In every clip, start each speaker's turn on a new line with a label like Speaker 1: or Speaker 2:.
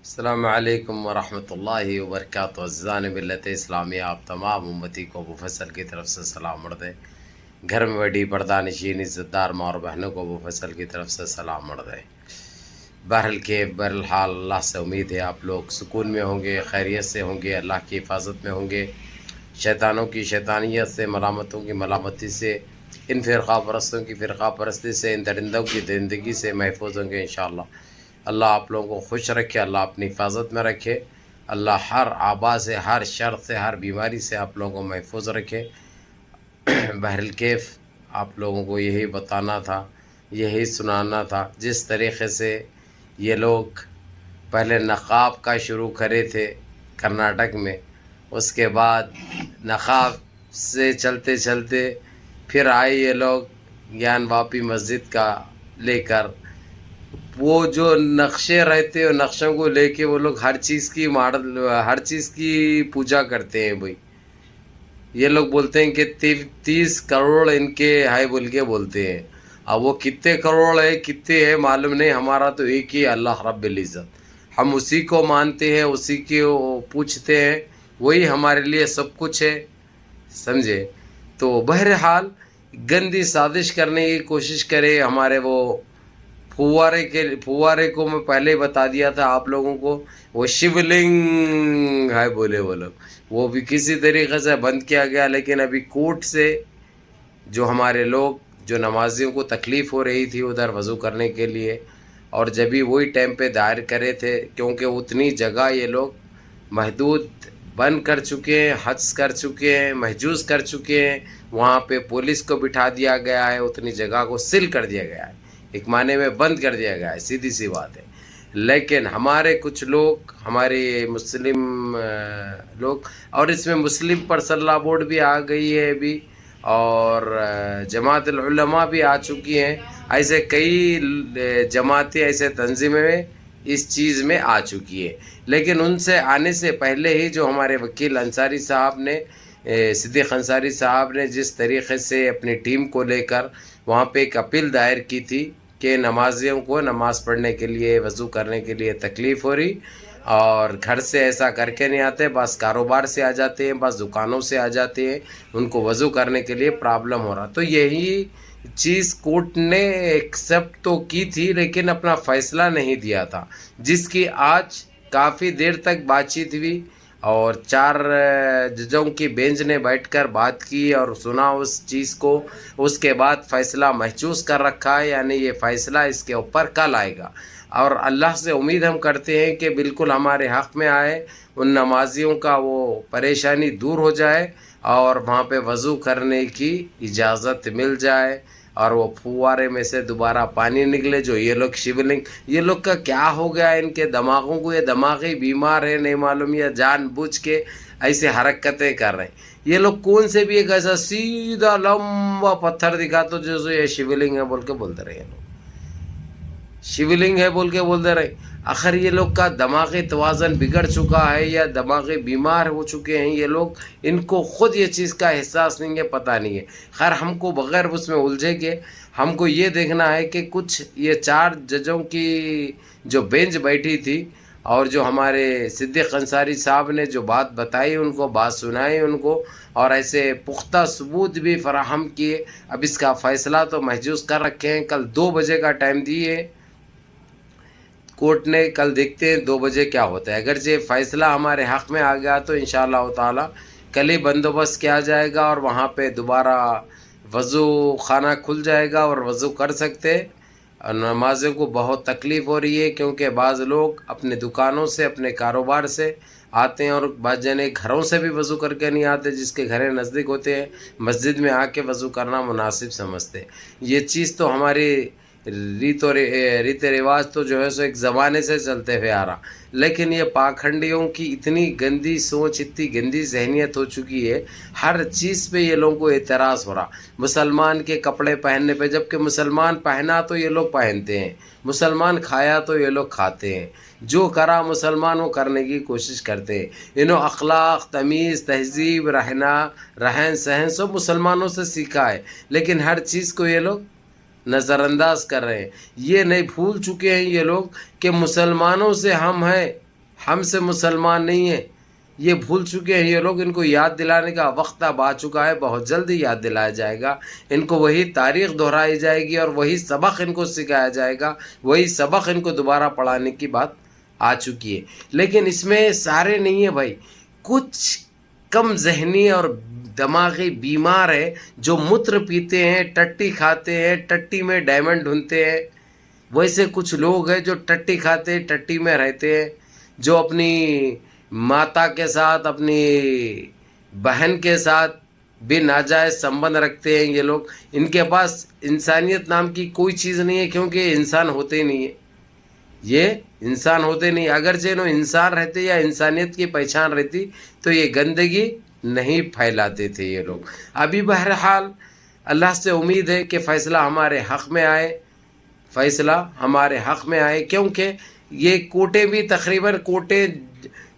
Speaker 1: السلام علیکم ورحمۃ اللہ وبرکاتہ۔ عزیزان ملت اسلامیہ، آپ تمام امتی کو ابو فصل کی طرف سے سلام مرد ہے۔ گھر میں بیٹھی پردہ نشین عزت دار ماں اور بہنوں کو ابو فصل کی طرف سے سلام مرد ہے۔ بہرحال اللہ سے امید ہے آپ لوگ سکون میں ہوں گے، خیریت سے ہوں گے، اللہ کی حفاظت میں ہوں گے، شیطانوں کی شیطانیت سے، ملامتوں کی ملامتی سے، ان فرقہ پرستوں کی فرقہ پرستی سے، ان درندوں کی درندگی سے محفوظ ہوں گے انشاءاللہ۔ اللہ آپ لوگوں کو خوش رکھے، اللہ اپنی حفاظت میں رکھے، اللہ ہر آبا سے، ہر شر سے، ہر بیماری سے آپ لوگوں کو محفوظ رکھے۔ بہرکیف آپ لوگوں کو یہی بتانا تھا، یہی سنانا تھا۔ جس طریقے سے یہ لوگ پہلے نقاب کا شروع کرے تھے کرناٹک میں، اس کے بعد نقاب سے چلتے چلتے پھر آئے یہ لوگ گیان واپی مسجد کا لے کر، وہ جو نقشے رہتے ہیں نقشوں کو لے کے وہ لوگ ہر چیز کی پوجا کرتے ہیں۔ بھائی یہ لوگ بولتے ہیں کہ 30 کروڑ ان کے ہے بول کے بولتے ہیں۔ اب وہ کتنے کروڑ ہے کتنے ہے معلوم نہیں، ہمارا تو ایک ہی اللہ رب العزت، ہم اسی کو مانتے ہیں، اسی کو پوچھتے ہیں، وہی ہمارے لیے سب کچھ ہے، سمجھے؟ تو بہرحال گندی سازش کرنے کی کوشش کرے ہمارے وہ پھوارے کو میں پہلے بتا دیا تھا آپ لوگوں کو، وہ شیو لنگ ہے بولے وہ لوگ، وہ بھی کسی طریقے سے بند کیا گیا۔ لیکن ابھی کورٹ سے جو ہمارے لوگ جو نمازیوں کو تکلیف ہو رہی تھی ادھر وضو کرنے کے لیے، اور جبھی وہی ٹائم پہ دائر کرے تھے، کیونکہ اتنی جگہ یہ لوگ محدود بند کر چکے ہیں، حجز کر چکے ہیں، محجوز کر چکے ہیں، وہاں پہ پولیس کو بٹھا دیا گیا ہے، اتنی جگہ کو سیل کر دیا گیا ہے، ایک معنی میں بند کر دیا گیا ہے، سیدھی سی بات ہے۔ لیکن ہمارے کچھ لوگ، ہمارے مسلم لوگ، اور اس میں مسلم پرسنل لا بورڈ بھی آ گئی ہے ابھی، اور جماعت العلماء بھی آ چکی ہیں، ایسے کئی جماعتیں، ایسے تنظیمیں اس چیز میں آ چکی ہے۔ لیکن ان سے آنے سے پہلے ہی جو ہمارے وکیل انصاری صاحب نے، صدیق انصاری صاحب نے جس طریقے سے اپنی ٹیم کو لے کر وہاں پہ ایک اپیل دائر کی تھی کہ نمازیوں کو نماز پڑھنے کے لیے، وضو کرنے کے لیے تکلیف ہو رہی، اور گھر سے ایسا کر کے نہیں آتے، بس کاروبار سے آ جاتے ہیں، بس دکانوں سے آ جاتے ہیں، ان کو وضو کرنے کے لیے پرابلم ہو رہا۔ تو یہی چیز کورٹ نے ایکسیپٹ تو کی تھی لیکن اپنا فیصلہ نہیں دیا تھا، جس کی آج کافی دیر تک بات چیت ہوئی، اور 4 ججوں کی بینچ نے بیٹھ کر بات کی اور سنا اس چیز کو۔ اس کے بعد فیصلہ محجوز کر رکھا ہے، یعنی یہ فیصلہ اس کے اوپر کل آئے گا، اور اللہ سے امید ہم کرتے ہیں کہ بالکل ہمارے حق میں آئے، ان نمازیوں کا وہ پریشانی دور ہو جائے، اور وہاں پہ وضو کرنے کی اجازت مل جائے، اور وہ پھوارے میں سے دوبارہ پانی نکلے۔ جو یہ لوگ شیولنگ، یہ لوگ کا کیا ہو گیا ان کے دماغوں کو، یہ دماغی بیمار ہے نہیں معلوم، یہ جان بوجھ کے ایسے حرکتیں کر رہے ہیں۔ یہ لوگ کون سے بھی ایک ایسا سیدھا لمبا پتھر دکھا تو جو یہ شیولنگ ہے بول کے بولتے رہے ہیں، شیولنگ ہے بول کے بولتے رہے۔ آخر یہ لوگ کا دماغی توازن بگڑ چکا ہے یا دماغی بیمار ہو چکے ہیں یہ لوگ، ان کو خود یہ چیز کا احساس نہیں ہے، پتہ نہیں ہے۔ خیر ہم کو بغیر اس میں الجھے کے ہم کو یہ دیکھنا ہے کہ کچھ یہ 4 ججوں کی جو بینچ بیٹھی تھی، اور جو ہمارے صدیق انصاری صاحب نے جو بات بتائی، ان کو بات سنائی ان کو، اور ایسے پختہ ثبوت بھی فراہم کیے۔ اب اس کا فیصلہ تو محجوز کر رکھے ہیں، کل 2 بجے کا ٹائم دیے کورٹ نے، کل دیکھتے ہیں 2 بجے کیا ہوتا ہے۔ اگرچہ فیصلہ ہمارے حق میں آ گیا تو انشاءاللہ تعالی کل ہی بندوبست کیا جائے گا، اور وہاں پہ دوبارہ وضو خانہ کھل جائے گا اور وضو کر سکتے۔ اور نمازوں کو بہت تکلیف ہو رہی ہے، کیونکہ بعض لوگ اپنے دکانوں سے، اپنے کاروبار سے آتے ہیں، اور بعض جنے گھروں سے بھی وضو کر کے نہیں آتے، جس کے گھریں نزدیک ہوتے ہیں مسجد میں آ کے وضو کرنا مناسب سمجھتے۔ یہ چیز تو ہماری ریت رواج تو جو ہے سو ایک زمانے سے چلتے ہوئے آ رہا، لیکن یہ پاکھنڈیوں کی اتنی گندی سوچ، اتنی گندی ذہنیت ہو چکی ہے، ہر چیز پہ یہ لوگوں کو اعتراض ہو رہا۔ مسلمان کے کپڑے پہننے پہ، جبکہ مسلمان پہنا تو یہ لوگ پہنتے ہیں، مسلمان کھایا تو یہ لوگ کھاتے ہیں، جو کرا مسلمان وہ کرنے کی کوشش کرتے ہیں۔ انہوں اخلاق، تمیز، تہذیب، رہن سہن سب مسلمانوں سے سیکھا ہے، لیکن ہر چیز کو یہ لوگ نظر انداز کر رہے ہیں۔ یہ نہیں بھول چکے ہیں یہ لوگ کہ مسلمانوں سے ہم ہیں، ہم سے مسلمان نہیں ہیں، یہ بھول چکے ہیں یہ لوگ. ان کو یاد دلانے کا وقت اب آ چکا ہے، بہت جلدی یاد دلایا جائے گا. ان کو وہی تاریخ دہرائی جائے گی اور وہی سبق ان کو سکھایا جائے گا، وہی سبق ان کو دوبارہ پڑھانے کی بات آ چکی ہے. لیکن اس میں سارے نہیں ہیں بھائی، کچھ کم ذہنی اور دماغی بیمار ہے جو متر پیتے ہیں، ٹٹی کھاتے ہیں، ٹٹی میں ڈائمنڈ ڈھونڈتے ہیں. ویسے کچھ لوگ ہیں جو ٹٹی کھاتے، ٹٹی میں رہتے ہیں، جو اپنی ماتا کے ساتھ، اپنی بہن کے ساتھ بھی ناجائز سمبند رکھتے ہیں. یہ لوگ، ان کے پاس انسانیت نام کی کوئی چیز نہیں ہے، کیونکہ انسان ہوتے ہی نہیں ہے. یہ انسان ہوتے نہیں. اگرچہ انہوں انسان رہتے یا انسانیت کی پہچان رہتی تو یہ گندگی نہیں پھیلاتے تھے یہ لوگ. ابھی بہرحال اللہ سے امید ہے کہ فیصلہ ہمارے حق میں آئے، فیصلہ ہمارے حق میں آئے، کیونکہ یہ کوٹے بھی تقریباً کوٹے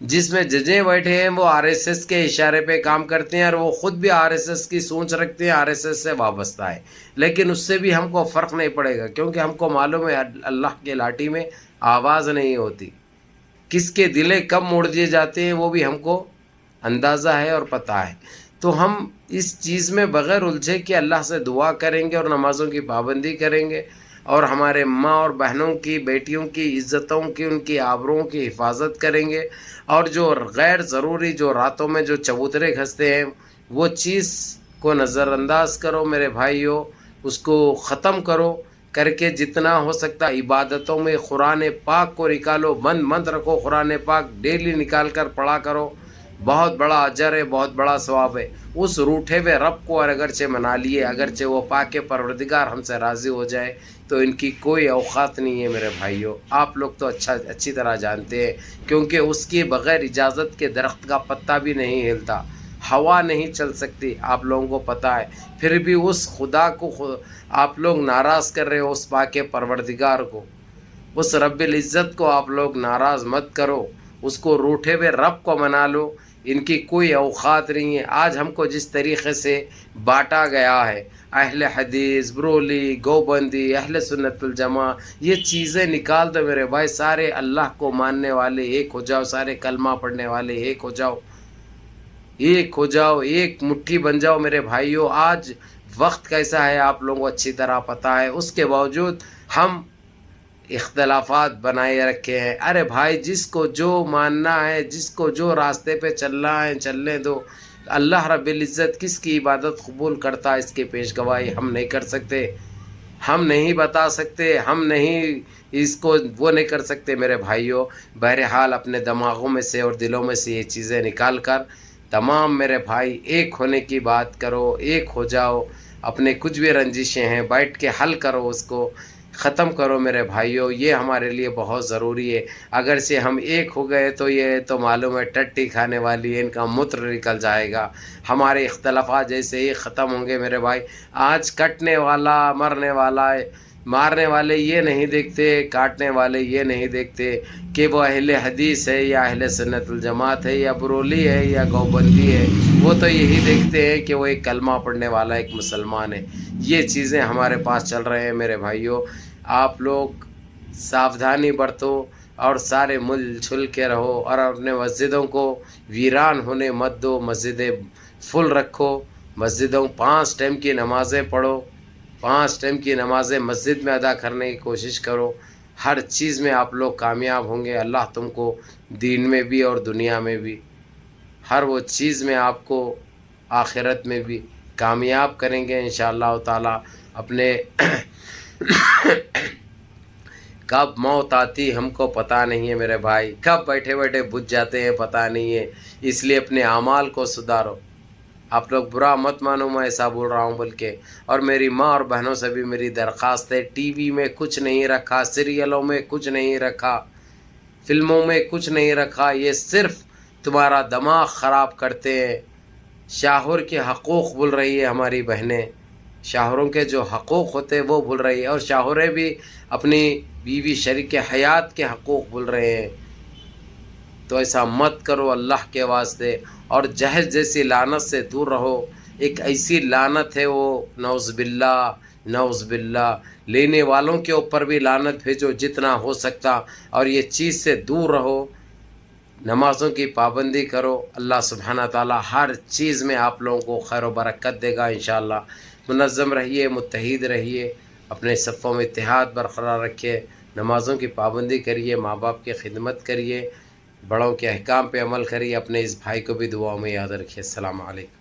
Speaker 1: جس میں ججیں بیٹھے ہیں وہ آر ایس ایس کے اشارے پہ کام کرتے ہیں، اور وہ خود بھی آر ایس ایس کی سوچ رکھتے ہیں، آر ایس ایس سے وابستہ ہے. لیکن اس سے بھی ہم کو فرق نہیں پڑے گا، کیونکہ ہم کو معلوم ہے اللہ کے لاٹھی میں آواز نہیں ہوتی. کس کے دلے کب موڑ دیے جاتے ہیں وہ بھی ہم کو اندازہ ہے اور پتہ ہے. تو ہم اس چیز میں بغیر الجھے کہ اللہ سے دعا کریں گے اور نمازوں کی پابندی کریں گے، اور ہمارے ماں اور بہنوں کی، بیٹیوں کی عزتوں کی، ان کی آبروؤں کی حفاظت کریں گے. اور جو غیر ضروری جو راتوں میں جو چبوترے گھستے ہیں وہ چیز کو نظر انداز کرو میرے بھائیوں، اس کو ختم کرو. کر کے جتنا ہو سکتا عبادتوں میں قرآن پاک کو نکالو، بند رکھو. قرآن پاک ڈیلی نکال کر پڑھا کرو، بہت بڑا اجر ہے، بہت بڑا ثواب ہے. اس روٹھے ہوئے رب کو اگرچہ منا لیے، اگرچہ وہ پاک پروردگار ہم سے راضی ہو جائے، تو ان کی کوئی اوقات نہیں ہے میرے بھائیوں. آپ لوگ تو اچھی طرح جانتے ہیں، کیونکہ اس کی بغیر اجازت کے درخت کا پتا بھی نہیں ہلتا، ہوا نہیں چل سکتی، آپ لوگوں کو پتہ ہے. پھر بھی اس خدا کو آپ لوگ ناراض کر رہے ہو، اس پاک پروردگار کو، اس رب العزت کو آپ لوگ ناراض مت کرو. اس کو روٹھے ہوئے رب کو منا لو، ان کی کوئی اوقات نہیں ہے. آج ہم کو جس طریقے سے بانٹا گیا ہے، اہل حدیث، برولی، گوبندی، اہل سنت الجماع، یہ چیزیں نکال دو میرے بھائی. سارے اللہ کو ماننے والے ایک ہو جاؤ، سارے کلمہ پڑھنے والے ایک ہو جاؤ، ایک ہو جاؤ، ایک مٹھی بن جاؤ میرے بھائیوں. آج وقت کیسا ہے آپ لوگوں کو اچھی طرح پتہ ہے، اس کے باوجود ہم اختلافات بنائے رکھے ہیں. ارے بھائی، جس کو جو ماننا ہے، جس کو جو راستے پہ چلنا ہے چلنے دو. اللہ رب العزت کس کی عبادت قبول کرتا ہے اس کی پیش گواہی ہم نہیں کر سکتے، ہم نہیں بتا سکتے، ہم نہیں اس کو وہ نہیں کر سکتے میرے بھائیوں. بہرحال اپنے دماغوں میں سے اور دلوں میں سے یہ چیزیں نکال کر تمام میرے بھائی ایک ہونے کی بات کرو، ایک ہو جاؤ. اپنے کچھ بھی رنجشیں ہیں بیٹھ کے حل کرو، اس کو ختم کرو میرے بھائیوں. یہ ہمارے لیے بہت ضروری ہے. اگر سے ہم ایک ہو گئے تو یہ تو معلوم ہے ٹٹی کھانے والی ہے، ان کا متر نکل جائے گا. ہمارے اختلافات جیسے ہی ختم ہوں گے میرے بھائی. آج کٹنے والا، مرنے والا، مارنے والے یہ نہیں دیکھتے، کاٹنے والے یہ نہیں دیکھتے کہ وہ اہل حدیث ہے یا اہل سنت الجماعت ہے یا برولی ہے یا گوبندی ہے. وہ تو یہی دیکھتے ہیں کہ وہ ایک کلمہ پڑھنے والا ایک مسلمان ہے. یہ چیزیں ہمارے پاس چل رہے ہیں میرے بھائیوں. آپ لوگ ساودھانی برتو اور سارے مل جھل کے رہو، اور اپنے مسجدوں کو ویران ہونے مت دو. مسجدیں فل رکھو، مسجدوں 5 ٹائم کی نمازیں پڑھو، 5 ٹائم کی نمازیں مسجد میں ادا کرنے کی کوشش کرو. ہر چیز میں آپ لوگ کامیاب ہوں گے. اللہ تم کو دین میں بھی اور دنیا میں بھی، ہر وہ چیز میں آپ کو آخرت میں بھی کامیاب کریں گے انشاءاللہ تعالی. اپنے کب موت آتی ہم کو پتہ نہیں ہے میرے بھائی، کب بیٹھے بیٹھے بجھ جاتے ہیں پتہ نہیں ہے. اس لیے اپنے اعمال کو سدھارو. آپ لوگ برا مت مانو میں ایسا بول رہا ہوں، بلکہ اور میری ماں اور بہنوں سے بھی میری درخواست ہے، ٹی وی میں کچھ نہیں رکھا، سیریلوں میں کچھ نہیں رکھا، فلموں میں کچھ نہیں رکھا. یہ صرف تمہارا دماغ خراب کرتے ہیں. شوہر کے حقوق بھول رہی ہے ہماری بہنیں، شوہروں کے جو حقوق ہوتے ہیں وہ بھول رہی ہے، اور شوہریں بھی اپنی بیوی شریک حیات کے حقوق بھول رہے ہیں. تو ایسا مت کرو اللہ کے واسطے. اور جہیز جیسی لعنت سے دور رہو. ایک ایسی لعنت ہے، وہ نعوذ باللہ، نعوذ باللہ. لینے والوں کے اوپر بھی لعنت بھیجو جتنا ہو سکتا، اور یہ چیز سے دور رہو. نمازوں کی پابندی کرو، اللہ سبحانہ تعالیٰ ہر چیز میں آپ لوگوں کو خیر و برکت دے گا انشاءاللہ۔ منظم رہیے، متحد رہیے، اپنے صفوں میں اتحاد برقرار رکھیے، نمازوں کی پابندی کریے، ماں باپ کی خدمت کریے، بڑوں کے احکام پہ عمل کریے، اپنے اس بھائی کو بھی دعاؤں میں یاد رکھیے۔ السلام علیکم۔